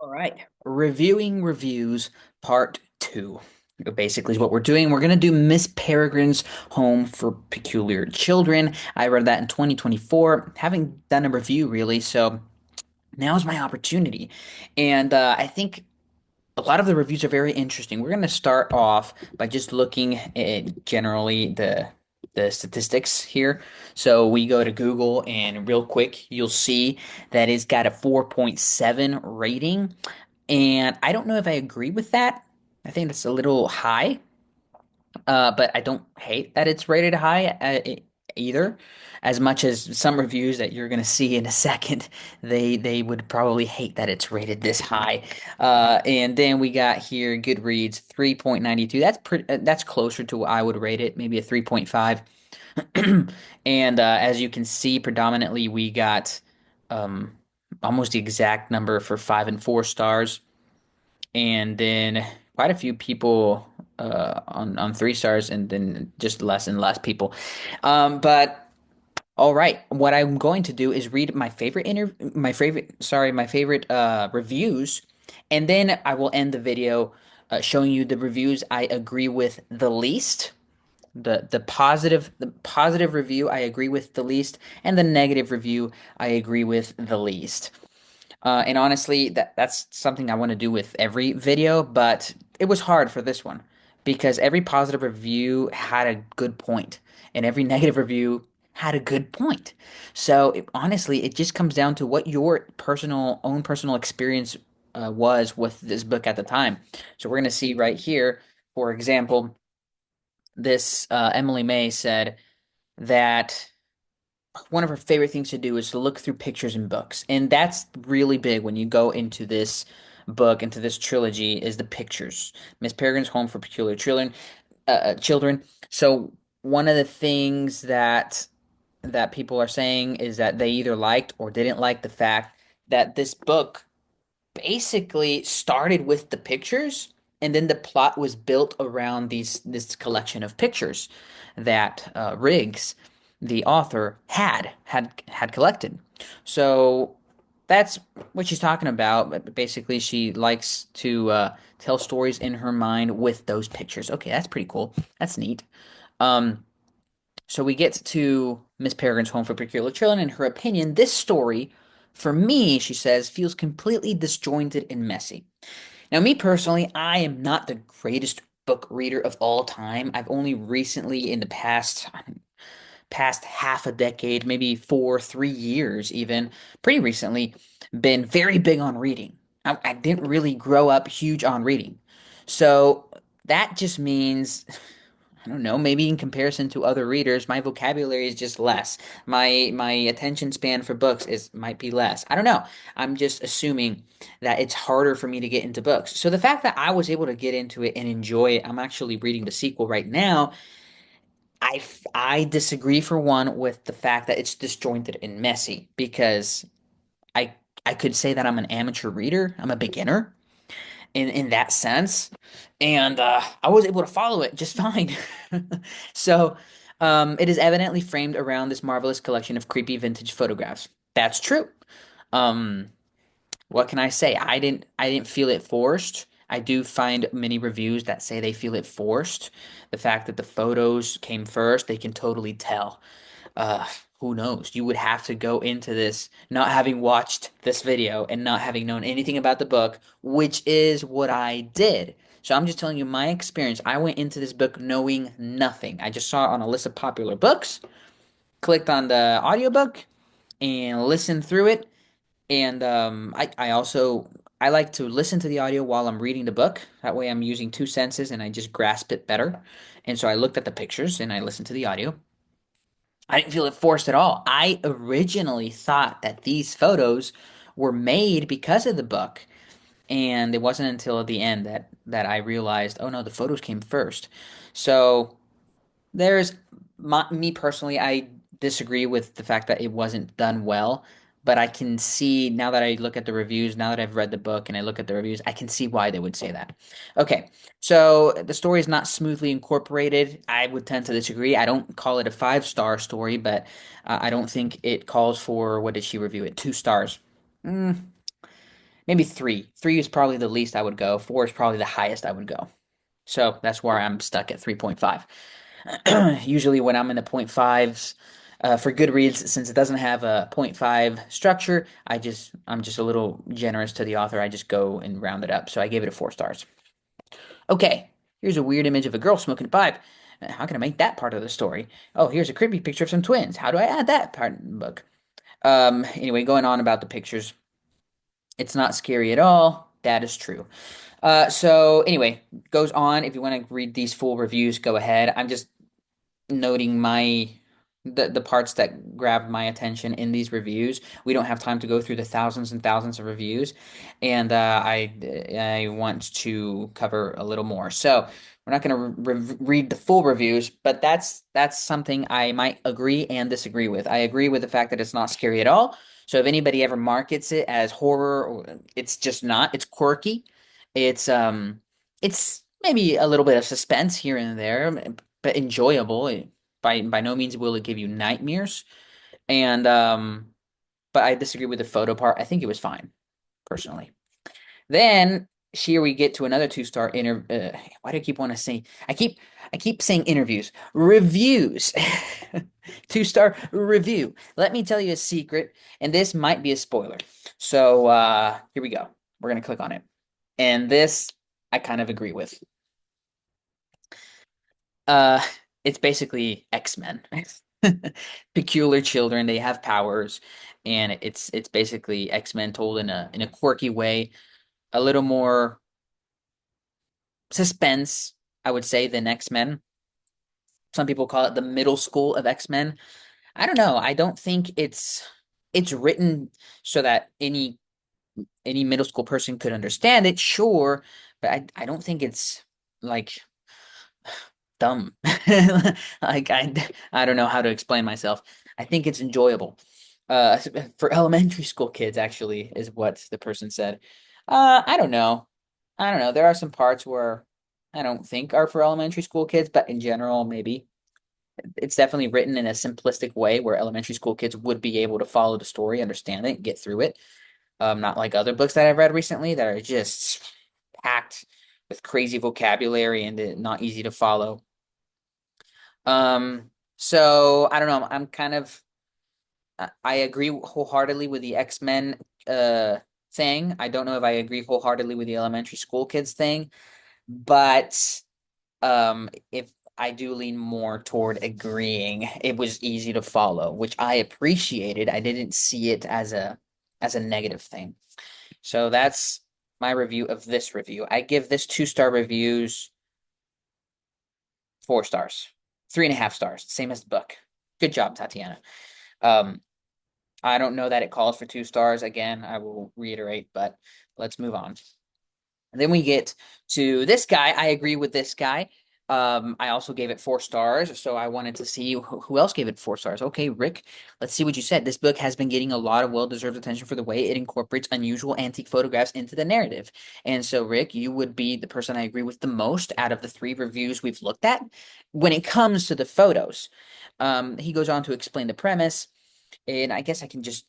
All right. Reviewing reviews part two. Basically, is what we're doing. We're going to do Miss Peregrine's Home for Peculiar Children. I read that in 2024. Haven't done a review really, so now's my opportunity. And I think a lot of the reviews are very interesting. We're going to start off by just looking at generally the statistics here. So we go to Google and real quick, you'll see that it's got a 4.7 rating. And I don't know if I agree with that. I think that's a little high, but I don't hate that it's rated high either. As much as some reviews that you're going to see in a second, they would probably hate that it's rated this high. And then we got here Goodreads 3.92. That's closer to what I would rate it, maybe a 3.5. And as you can see, predominantly we got um, almost the exact number for 5 and 4 stars, and then quite a few people on 3 stars, and then just less and less people. But all right, what I'm going to do is read my favorite reviews, and then I will end the video showing you the reviews I agree with the least. The positive review I agree with the least, and the negative review I agree with the least. And honestly, that's something I want to do with every video, but it was hard for this one because every positive review had a good point, and every negative review had a good point. So honestly, it just comes down to what your personal experience was with this book at the time. So we're gonna see right here, for example, this Emily May said that one of her favorite things to do is to look through pictures in books. And that's really big when you go into this book, into this trilogy, is the pictures. Miss Peregrine's Home for Peculiar Children. So one of the things that people are saying is that they either liked or didn't like the fact that this book basically started with the pictures, and then the plot was built around this collection of pictures that Riggs, the author, had collected. So that's what she's talking about. But basically, she likes to tell stories in her mind with those pictures. Okay, that's pretty cool. That's neat. Um, so we get to Miss Peregrine's Home for Peculiar Children. In her opinion, this story, for me, she says, feels completely disjointed and messy. Now, me personally, I am not the greatest book reader of all time. I've only recently, in the past half a decade, maybe 3 years even, pretty recently, been very big on reading. I didn't really grow up huge on reading. So that just means, I don't know, maybe in comparison to other readers, my vocabulary is just less. My attention span for books is might be less. I don't know. I'm just assuming that it's harder for me to get into books. So the fact that I was able to get into it and enjoy it, I'm actually reading the sequel right now. I disagree for one with the fact that it's disjointed and messy because I I could say that I'm an amateur reader. I'm a beginner in that sense, and I was able to follow it just fine. So, it is evidently framed around this marvelous collection of creepy vintage photographs. That's true. Um, what can I say? I didn't feel it forced. I do find many reviews that say they feel it forced. The fact that the photos came first, they can totally tell. Uh, who knows? You would have to go into this not having watched this video and not having known anything about the book, which is what I did. So I'm just telling you my experience. I went into this book knowing nothing. I just saw it on a list of popular books, clicked on the audiobook, and listened through it. And I also I like to listen to the audio while I'm reading the book. That way I'm using two senses and I just grasp it better. And so I looked at the pictures and I listened to the audio. I didn't feel it forced at all. I originally thought that these photos were made because of the book, and it wasn't until the end that I realized, oh no, the photos came first. So there's me personally, I disagree with the fact that it wasn't done well, but I can see now that I look at the reviews, now that I've read the book and I look at the reviews, I can see why they would say that. Okay, so the story is not smoothly incorporated. I would tend to disagree. I don't call it a 5 star story, but I don't think it calls for, what did she review it? 2 stars. Mm, maybe three. Three is probably the least I would go. Four is probably the highest I would go. So that's where I'm stuck at 3.5. Usually when I'm in the point fives, for Goodreads, since it doesn't have a point 0.5 structure, I'm just a little generous to the author. I just go and round it up. So I gave it a 4 stars. Okay, here's a weird image of a girl smoking a pipe. How can I make that part of the story? Oh, here's a creepy picture of some twins. How do I add that part in the book? Anyway, going on about the pictures, it's not scary at all. That is true. So anyway, goes on. If you want to read these full reviews, go ahead. I'm just noting the parts that grabbed my attention in these reviews. We don't have time to go through the thousands and thousands of reviews, and I want to cover a little more. So we're not going to read the full reviews, but that's something I might agree and disagree with. I agree with the fact that it's not scary at all. So if anybody ever markets it as horror, it's just not. It's quirky. It's maybe a little bit of suspense here and there, but enjoyable. By no means will it give you nightmares. And but I disagree with the photo part. I think it was fine, personally. Then here we get to another 2 star why do I keep want to say I keep saying interviews. Reviews. 2 star review. Let me tell you a secret, and this might be a spoiler. So here we go. We're gonna click on it. And this I kind of agree with. Uh, it's basically X-Men. Peculiar children, they have powers, and it's basically X-Men told in a quirky way, a little more suspense, I would say, than X-Men. Some people call it the middle school of X-Men. I don't know. I don't think it's written so that any middle school person could understand it, sure, but I don't think it's like dumb. Like I don't know how to explain myself. I think it's enjoyable. For elementary school kids, actually, is what the person said. I don't know. I don't know. There are some parts where I don't think are for elementary school kids, but in general, maybe. It's definitely written in a simplistic way where elementary school kids would be able to follow the story, understand it, get through it. Not like other books that I've read recently that are just packed with crazy vocabulary and not easy to follow. So I don't know. I'm kind of I agree wholeheartedly with the X-Men thing. I don't know if I agree wholeheartedly with the elementary school kids thing, but if I do lean more toward agreeing, it was easy to follow, which I appreciated. I didn't see it as a negative thing. So that's my review of this review. I give this 2 star reviews 4 stars, 3.5 stars, same as the book. Good job, Tatiana. Um, I don't know that it calls for 2 stars. Again, I will reiterate, but let's move on. And then we get to this guy. I agree with this guy. I also gave it 4 stars, so I wanted to see who else gave it 4 stars. Okay, Rick, let's see what you said. This book has been getting a lot of well-deserved attention for the way it incorporates unusual antique photographs into the narrative. And so, Rick, you would be the person I agree with the most out of the 3 reviews we've looked at when it comes to the photos. He goes on to explain the premise, and I guess I can just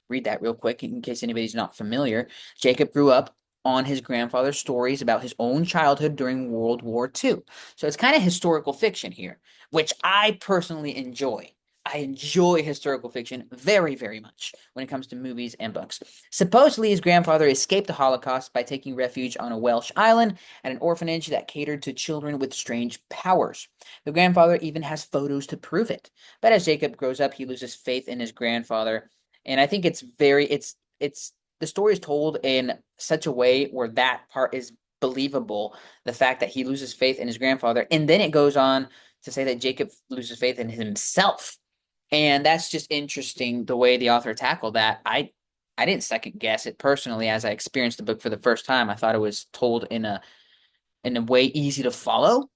read that real quick in case anybody's not familiar. Jacob grew up on his grandfather's stories about his own childhood during World War II. So it's kind of historical fiction here, which I personally enjoy. I enjoy historical fiction very, very much when it comes to movies and books. Supposedly, his grandfather escaped the Holocaust by taking refuge on a Welsh island at an orphanage that catered to children with strange powers. The grandfather even has photos to prove it. But as Jacob grows up, he loses faith in his grandfather, and I think it's the story is told in such a way where that part is believable. The fact that he loses faith in his grandfather, and then it goes on to say that Jacob loses faith in himself, and that's just interesting the way the author tackled that. I didn't second guess it personally as I experienced the book for the first time. I thought it was told in a way easy to follow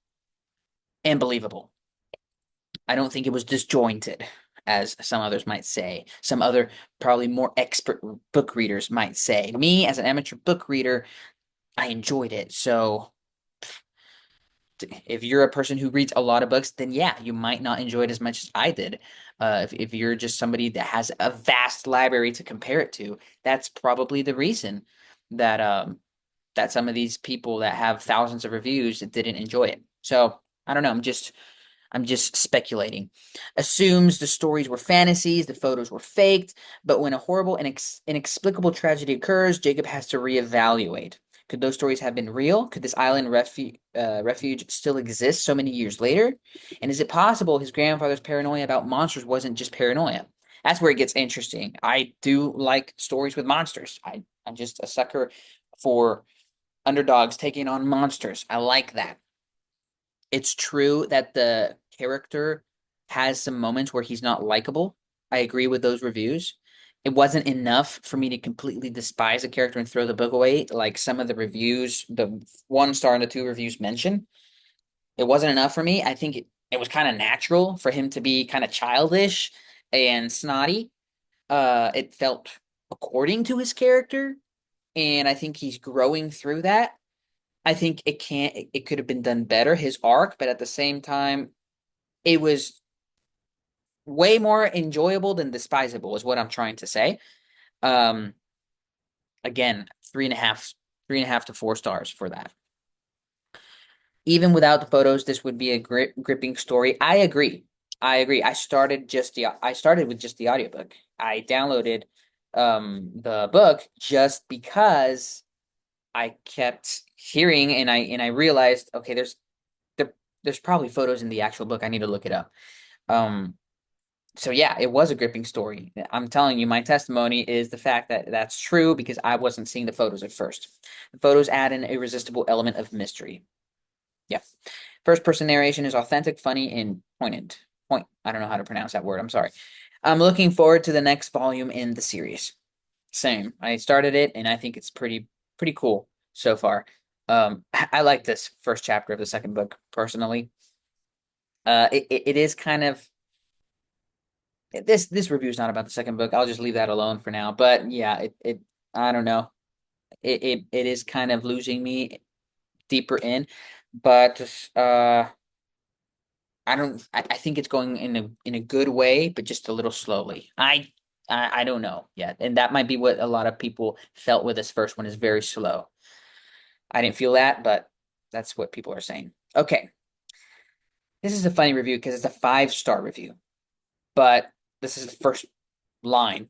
and believable. I don't think it was disjointed, as some others might say. Some other, probably more expert book readers might say. Me, as an amateur book reader, I enjoyed it. So, if you're a person who reads a lot of books, then yeah, you might not enjoy it as much as I did. If you're just somebody that has a vast library to compare it to, that's probably the reason. that some of these people that have thousands of reviews didn't enjoy it. So I don't know. I'm just speculating. Assumes the stories were fantasies, the photos were faked, but when a horrible and inexplicable tragedy occurs, Jacob has to reevaluate. Could those stories have been real? Could this island refuge still exist so many years later? And is it possible his grandfather's paranoia about monsters wasn't just paranoia? That's where it gets interesting. I do like stories with monsters. I'm just a sucker for underdogs taking on monsters. I like that. It's true that the character has some moments where he's not likable. I agree with those reviews. It wasn't enough for me to completely despise a character and throw the book away, like some of the reviews, the 1 star and the 2 reviews mention. It wasn't enough for me. I think it was kind of natural for him to be kind of childish and snotty. It felt according to his character, and I think he's growing through that. I think it could have been done better, his arc, but at the same time, it was way more enjoyable than despisable, is what I'm trying to say. Um, again, 3.5 to 4 stars for that. Even without the photos, this would be a gripping story. I agree. I agree. I started with just the audiobook. I downloaded the book just because I kept hearing and I realized, okay, there, there's probably photos in the actual book. I need to look it up. Um, so yeah, it was a gripping story. I'm telling you, my testimony is the fact that that's true because I wasn't seeing the photos at first. The photos add an irresistible element of mystery. Yeah. First person narration is authentic, funny, and poignant. Point. I don't know how to pronounce that word. I'm sorry. I'm looking forward to the next volume in the series. Same. I started it and I think it's pretty cool so far. I like this first chapter of the second book personally. It is kind of this review is not about the second book. I'll just leave that alone for now. But yeah, it I don't know. It is kind of losing me deeper in, but I think it's going in a good way, but just a little slowly. I don't know yet, and that might be what a lot of people felt with this first one is very slow. I didn't feel that, but that's what people are saying. Okay, this is a funny review because it's a 5 star review, but this is the first line.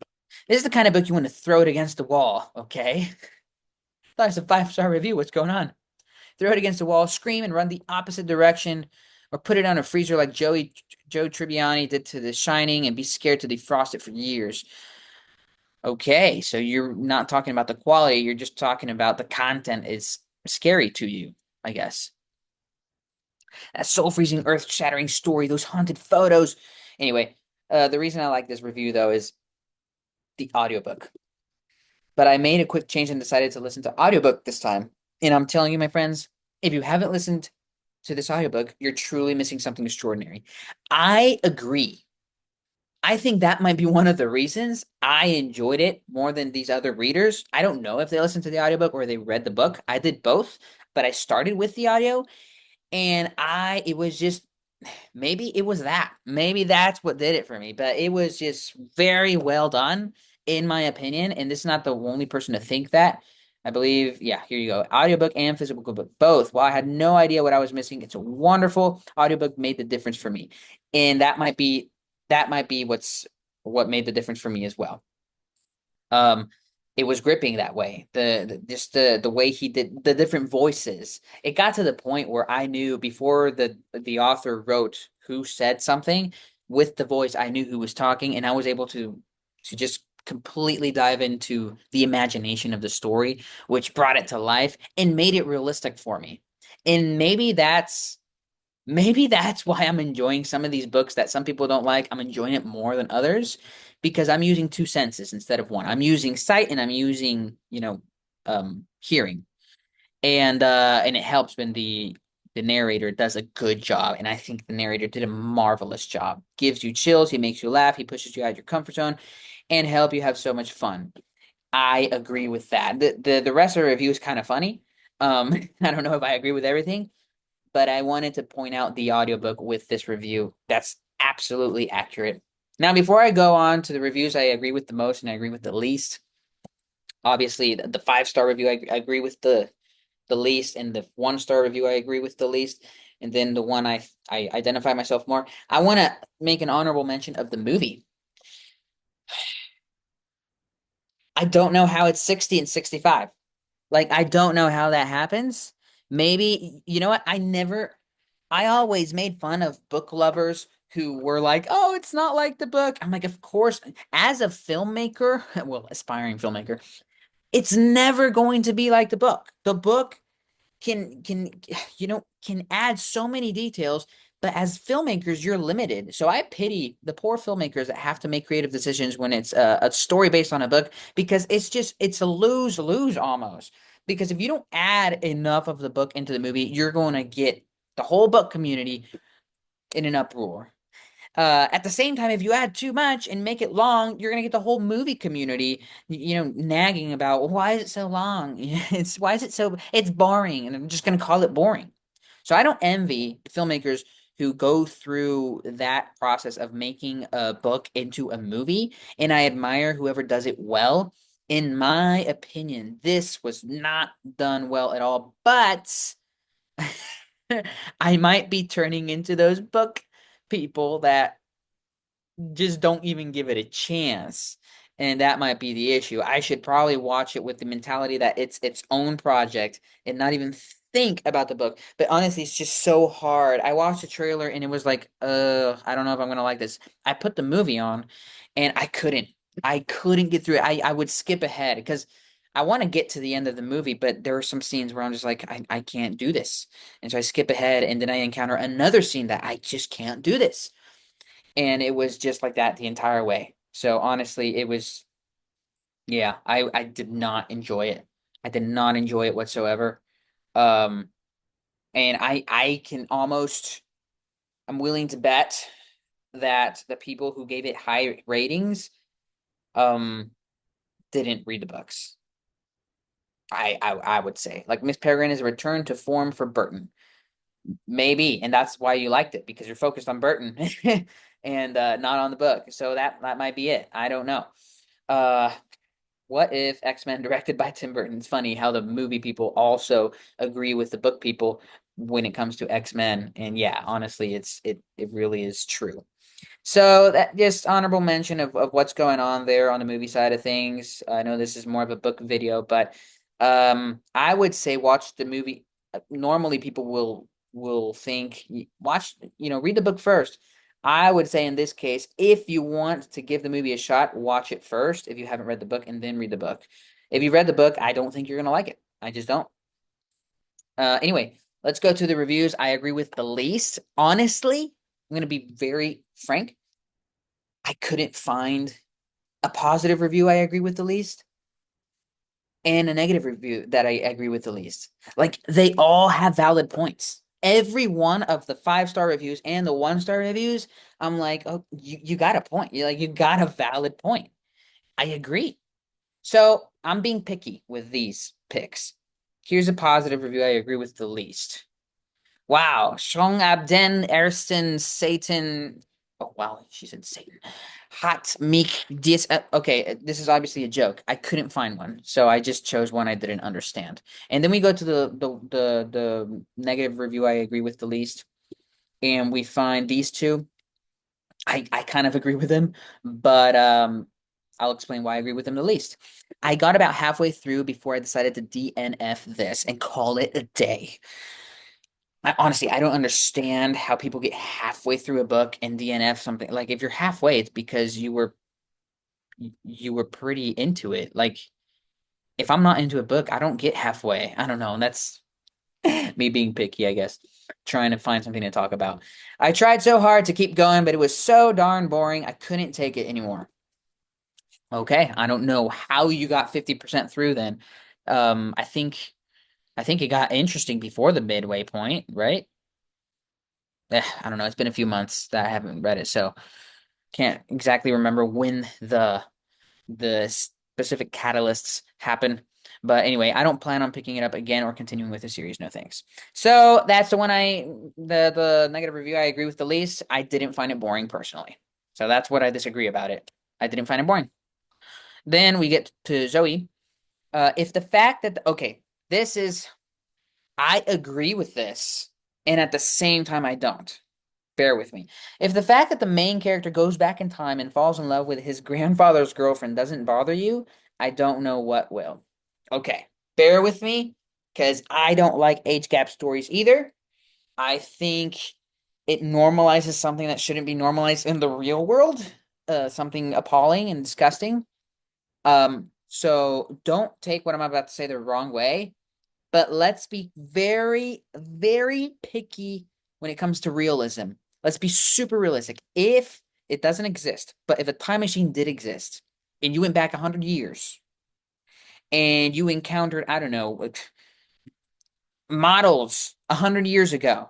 This is the kind of book you want to throw it against the wall, okay? That's a 5 star review. What's going on? Throw it against the wall, scream, and run the opposite direction, or put it on a freezer like Joe Tribbiani did to The Shining and be scared to defrost it for years. Okay, so you're not talking about the quality, you're just talking about the content is scary to you, I guess. That soul-freezing, earth-shattering story, those haunted photos. Anyway, the reason I like this review though is the audiobook. But I made a quick change and decided to listen to audiobook this time. And I'm telling you, my friends, if you haven't listened to this audiobook, you're truly missing something extraordinary. I agree. I think that might be one of the reasons I enjoyed it more than these other readers. I don't know if they listened to the audiobook or they read the book. I did both, but I started with the audio and it was just maybe it was that. Maybe that's what did it for me. But it was just very well done, in my opinion. And this is not the only person to think that. I believe, yeah, here you go. Audiobook and physical book, both. While I had no idea what I was missing, it's a wonderful audiobook made the difference for me. And that might be what made the difference for me as well. Um, it was gripping that way. Just the way he did the different voices. It got to the point where I knew before the author wrote who said something with the voice, I knew who was talking, and I was able to just completely dive into the imagination of the story, which brought it to life and made it realistic for me. And maybe that's why I'm enjoying some of these books that some people don't like. I'm enjoying it more than others because I'm using two senses instead of one. I'm using sight and I'm using, hearing. And it helps when the narrator does a good job. And I think the narrator did a marvelous job. Gives you chills, he makes you laugh, he pushes you out of your comfort zone and help you have so much fun. I agree with that. The rest of the review is kind of funny. I don't know if I agree with everything, but I wanted to point out the audiobook with this review. That's absolutely accurate. Now, before I go on to the reviews I agree with the most and I agree with the least, Obviously, the 5-star review I agree with the least, and the 1-star review I agree with the least, and then the one I identify myself more. I want to make an honorable mention of the movie. I don't know how it's 60 and 65. Like, I don't know how that happens. Maybe, you know what? I always made fun of book lovers who were like, oh, it's not like the book. I'm like, of course, as a filmmaker, well, aspiring filmmaker, it's never going to be like the book. The book can can add so many details, but as filmmakers you're limited. So I pity the poor filmmakers that have to make creative decisions when it's a story based on a book, because it's a lose-lose almost, because if you don't add enough of the book into the movie, you're going to get the whole book community in an uproar. At the same time, if you add too much and make it long, you're gonna get the whole movie community, nagging about, "Well, why is it so long? Why is it so, it's boring," and I'm just gonna call it boring. So I don't envy filmmakers who go through that process of making a book into a movie, and I admire whoever does it well. In my opinion, this was not done well at all, but I might be turning into those book people that just don't even give it a chance. And that might be the issue. I should probably watch it with the mentality that it's its own project and not even think about the book. But honestly, it's just so hard. I watched the trailer and it was like, I don't know if I'm gonna like this. I put the movie on and I couldn't. I couldn't get through it. I would skip ahead because I want to get to the end of the movie, but there are some scenes where I'm just like, I can't do this. And so I skip ahead and then I encounter another scene that I just can't do this, and it was just like that the entire way. So honestly, it was, yeah, I did not enjoy it. I did not enjoy it whatsoever. Um, and I can almost, I'm willing to bet that the people who gave it high ratings um didn't read the books. I would say, like, Miss Peregrine is a return to form for Burton. Maybe, and that's why you liked it, because you're focused on Burton and not on the book. So that might be it. I don't know. Uh, what if X-Men directed by Tim Burton? It's funny how the movie people also agree with the book people when it comes to X-Men. And yeah, honestly, it really is true. So that just honorable mention of what's going on there on the movie side of things. I know this is more of a book video, but I would say watch the movie. Normally people will think, watch, read the book first. I would say in this case, if you want to give the movie a shot, watch it first if you haven't read the book, and then read the book. If you read the book, I don't think you're gonna like it. I just don't. Anyway, let's go to the reviews. I agree with the least. Honestly, I'm gonna be very frank. I couldn't find a positive review I agree with the least and a negative review that I agree with the least. Like, they all have valid points. Every one of the 5-star reviews and the 1-star reviews, I'm like, oh, you got a point. You got a valid point. I agree. So I'm being picky with these picks. Here's a positive review I agree with the least. Wow. Shong Abden Ersten Satan. Oh, wow. She said Satan. Hot Meek Dis. Okay, this is obviously a joke. I couldn't find one, so I just chose one I didn't understand. And then we go to the negative review I agree with the least, and we find these two. I kind of agree with them, but I'll explain why I agree with them the least. I got about halfway through before I decided to DNF this and call it a day. Honestly, I don't understand how people get halfway through a book and DNF something. Like, if you're halfway, it's because you were pretty into it. Like, if I'm not into a book, I don't get halfway. I don't know. That's me being picky, I guess. Trying to find something to talk about. I tried so hard to keep going, but it was so darn boring. I couldn't take it anymore. Okay, I don't know how you got 50% through then. I think it got interesting before the midway point, right? I don't know. It's been a few months that I haven't read it, so can't exactly remember when the specific catalysts happen. But anyway, I don't plan on picking it up again or continuing with the series. No thanks. So that's the one the negative review I agree with the least. I didn't find it boring personally. So that's what I disagree about it. I didn't find it boring. Then we get to Zoe. If the fact that okay, this is I agree with this, and at the same time I don't. Bear with me. If the fact that the main character goes back in time and falls in love with his grandfather's girlfriend doesn't bother you, I don't know what will. Okay, bear with me, because I don't like age gap stories either. I think it normalizes something that shouldn't be normalized in the real world, something appalling and disgusting. So don't take what I'm about to say the wrong way, but let's be very, very picky when it comes to realism. Let's be super realistic. If it doesn't exist, but if a time machine did exist and you went back 100 years and you encountered, I don't know, models 100 years ago,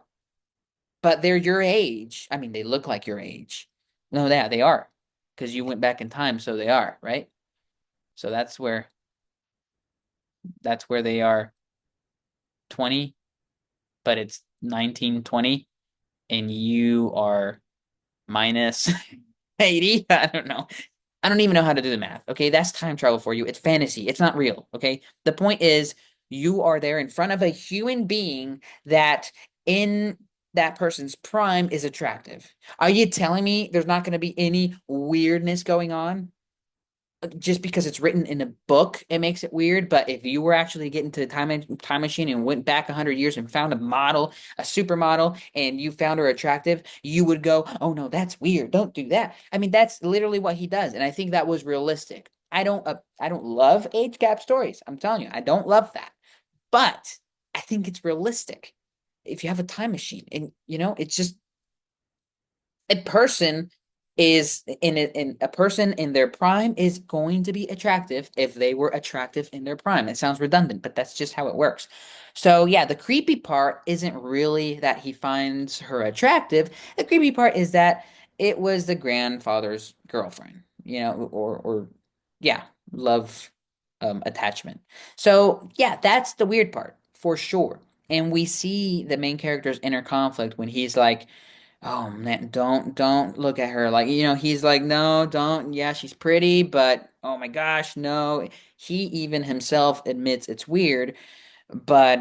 but they're your age. I mean, they look like your age. No, yeah, they are because you went back in time, so they are, right? So that's where they are 20, but it's 1920 and you are minus 80. I don't know. I don't even know how to do the math. Okay, that's time travel for you. It's fantasy. It's not real. Okay. The point is, you are there in front of a human being that in that person's prime is attractive. Are you telling me there's not going to be any weirdness going on? Just because it's written in a book, it makes it weird. But if you were actually getting to the time machine and went back 100 years and found a model, a supermodel, and you found her attractive, you would go, "Oh no, that's weird. Don't do that." I mean, that's literally what he does, and I think that was realistic. I don't love age gap stories. I'm telling you, I don't love that, but I think it's realistic. If you have a time machine, and it's just a person in a person in their prime is going to be attractive if they were attractive in their prime. It sounds redundant, but that's just how it works. So yeah, the creepy part isn't really that he finds her attractive. The creepy part is that it was the grandfather's girlfriend, or yeah, love attachment. So yeah, that's the weird part for sure. And we see the main character's inner conflict when he's like, oh man, don't look at her. Like, he's like, no, don't. Yeah, she's pretty, but oh my gosh, no. He even himself admits it's weird, but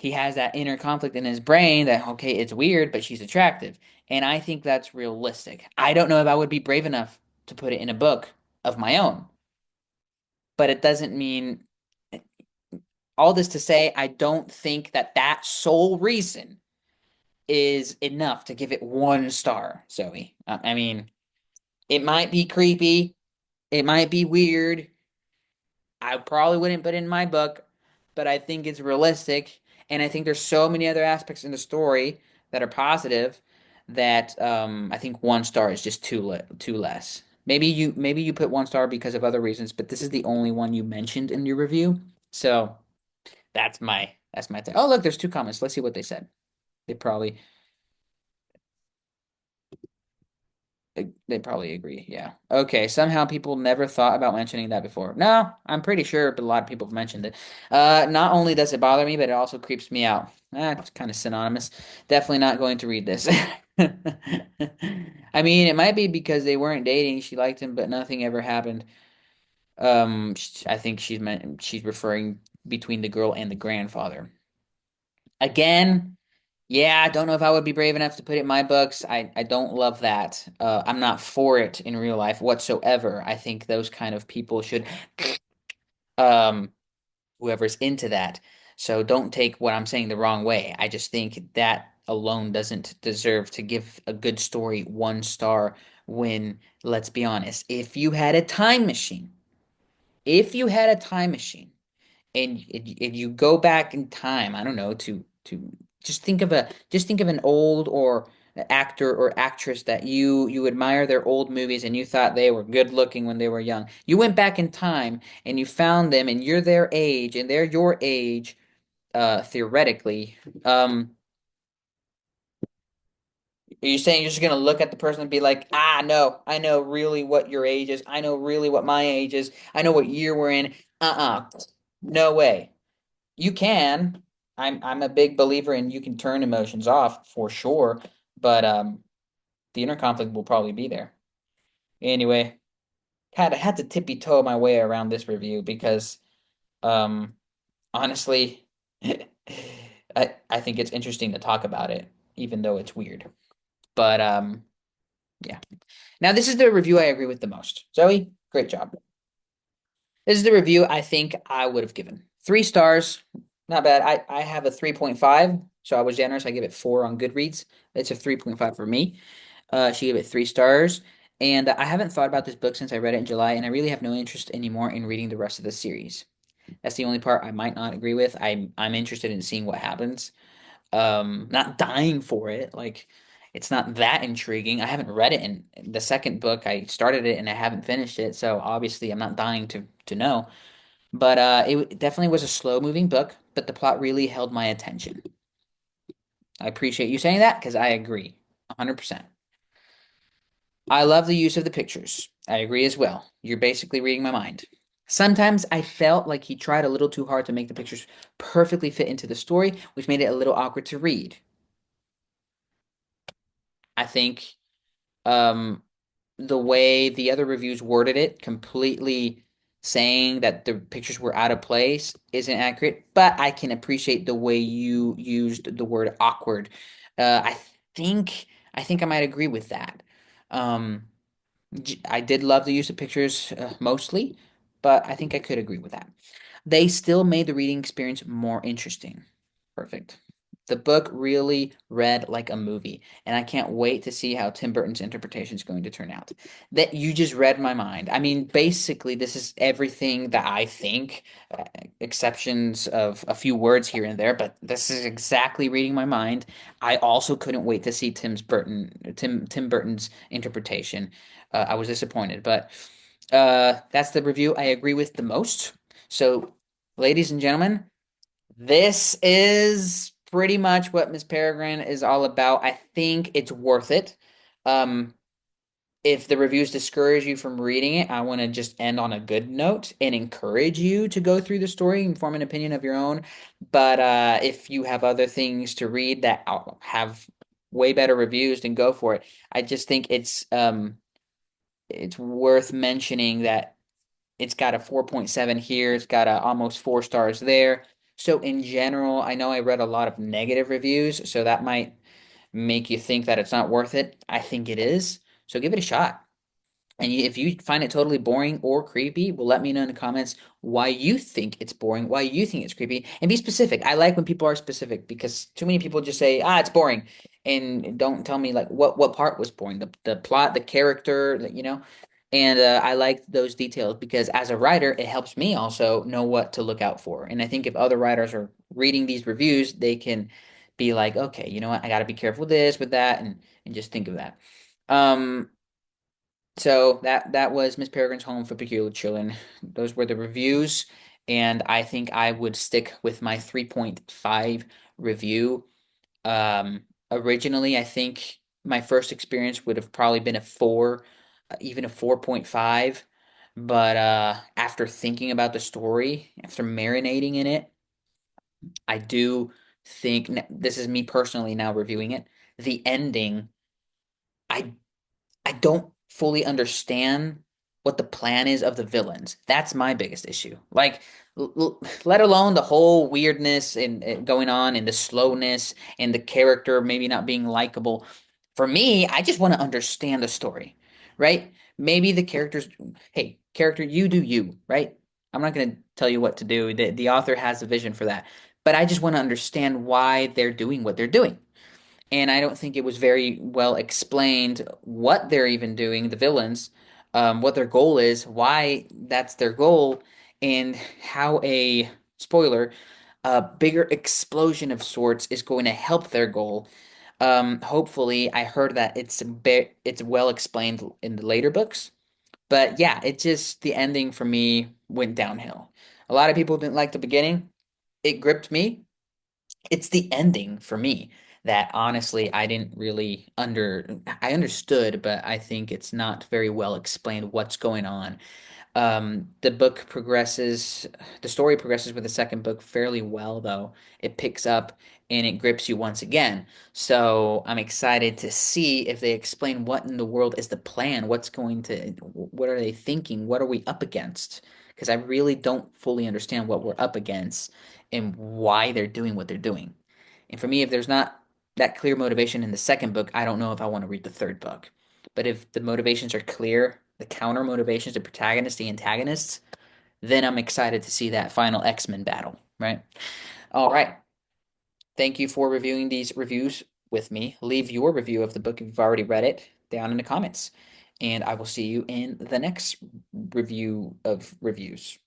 he has that inner conflict in his brain that okay, it's weird, but she's attractive. And I think that's realistic. I don't know if I would be brave enough to put it in a book of my own, but it doesn't mean all this to say I don't think that sole reason is enough to give it 1 star, Zoe. I mean, it might be creepy, it might be weird. I probably wouldn't put it in my book, but I think it's realistic, and I think there's so many other aspects in the story that are positive that I think 1 star is just too less. Maybe you put 1 star because of other reasons, but this is the only one you mentioned in your review. So that's my thing. Oh, look, there's 2 comments. Let's see what they said. They probably They probably agree. Yeah. Okay. Somehow people never thought about mentioning that before. No, I'm pretty sure, but a lot of people have mentioned it. Not only does it bother me, but it also creeps me out. It's kind of synonymous. Definitely not going to read this. I mean, it might be because they weren't dating. She liked him, but nothing ever happened. I think she's referring between the girl and the grandfather. Again, yeah, I don't know if I would be brave enough to put it in my books. I don't love that. I'm not for it in real life whatsoever. I think those kind of people should, um, whoever's into that. So don't take what I'm saying the wrong way. I just think that alone doesn't deserve to give a good story 1 star when, let's be honest, if you had a time machine and if you go back in time, I don't know, to just think of an old or actor or actress that you admire their old movies and you thought they were good looking when they were young. You went back in time and you found them and you're their age and they're your age, theoretically. Are you saying you're just gonna look at the person and be like, ah, no, I know really what your age is. I know really what my age is. I know what year we're in. No way. You can. I'm a big believer in you can turn emotions off for sure, but the inner conflict will probably be there. Anyway, had to tippy toe my way around this review because um honestly I think it's interesting to talk about it, even though it's weird. But yeah. Now this is the review I agree with the most. Zoe, great job. This is the review I think I would have given. 3 stars. Not bad. I have a 3.5, so I was generous. I give it 4 on Goodreads. It's a 3.5 for me. She gave it 3 stars. And I haven't thought about this book since I read it in July, and I really have no interest anymore in reading the rest of the series. That's the only part I might not agree with. I'm interested in seeing what happens. Not dying for it. Like it's not that intriguing. I haven't read it in the second book. I started it and I haven't finished it, so obviously I'm not dying to know. But it definitely was a slow moving book, but the plot really held my attention. I appreciate you saying that because I agree 100%. I love the use of the pictures. I agree as well. You're basically reading my mind. Sometimes I felt like he tried a little too hard to make the pictures perfectly fit into the story, which made it a little awkward to read. I think um, the way the other reviews worded it, completely saying that the pictures were out of place, isn't accurate, but I can appreciate the way you used the word awkward. I think I might agree with that. Um, I did love the use of pictures mostly, but I think I could agree with that. They still made the reading experience more interesting. Perfect. The book really read like a movie, and I can't wait to see how Tim Burton's interpretation is going to turn out. That you just read my mind. I mean, basically, this is everything that I think, exceptions of a few words here and there, but this is exactly reading my mind. I also couldn't wait to see Tim Burton's interpretation. I was disappointed, but that's the review I agree with the most. So, ladies and gentlemen, this is pretty much what Miss Peregrine is all about. I think it's worth it. Um, if the reviews discourage you from reading it, I want to just end on a good note and encourage you to go through the story and form an opinion of your own. But if you have other things to read that have way better reviews, then go for it. I just think it's worth mentioning that it's got a 4.7 here. It's got a almost 4 stars there. So in general, I know I read a lot of negative reviews, so that might make you think that it's not worth it. I think it is. So give it a shot. And if you find it totally boring or creepy, well, let me know in the comments why you think it's boring, why you think it's creepy, and be specific. I like when people are specific because too many people just say, "Ah, it's boring," and don't tell me like what part was boring, the plot, the character, you know. And I like those details because as a writer, it helps me also know what to look out for. And I think if other writers are reading these reviews, they can be like, okay, you know what, I got to be careful with this, with that, and just think of that. Um, so that was Miss Peregrine's Home for Peculiar Children. Those were the reviews, and I think I would stick with my 3.5 review. Originally, I think my first experience would have probably been a 4, even a 4.5. But after thinking about the story, after marinating in it, I do think this is me personally now reviewing it. The ending, I I don't fully understand what the plan is of the villains. That's my biggest issue. Like, let alone the whole weirdness and going on and the slowness and the character maybe not being likable. For me, I just want to understand the story, right? Maybe the characters, hey, character, you do you, right? I'm not going to tell you what to do. The author has a vision for that. But I just want to understand why they're doing what they're doing. And I don't think it was very well explained what they're even doing, the villains, what their goal is, why that's their goal, and how a spoiler, a bigger explosion of sorts is going to help their goal. Hopefully, I heard that it's well explained in the later books. But yeah, it just the ending for me went downhill. A lot of people didn't like the beginning. It gripped me, it's the ending for me that honestly I didn't really I understood, but I think it's not very well explained what's going on. The book progresses, the story progresses with the second book fairly well, though. It picks up and it grips you once again. So I'm excited to see if they explain what in the world is the plan. What are they thinking? What are we up against? Because I really don't fully understand what we're up against and why they're doing what they're doing. And for me, if there's not that clear motivation in the second book, I don't know if I want to read the third book. But if the motivations are clear, the counter motivations, the protagonists, the antagonists, then I'm excited to see that final X-Men battle, right? All right. Thank you for reviewing these reviews with me. Leave your review of the book if you've already read it down in the comments. And I will see you in the next review of reviews.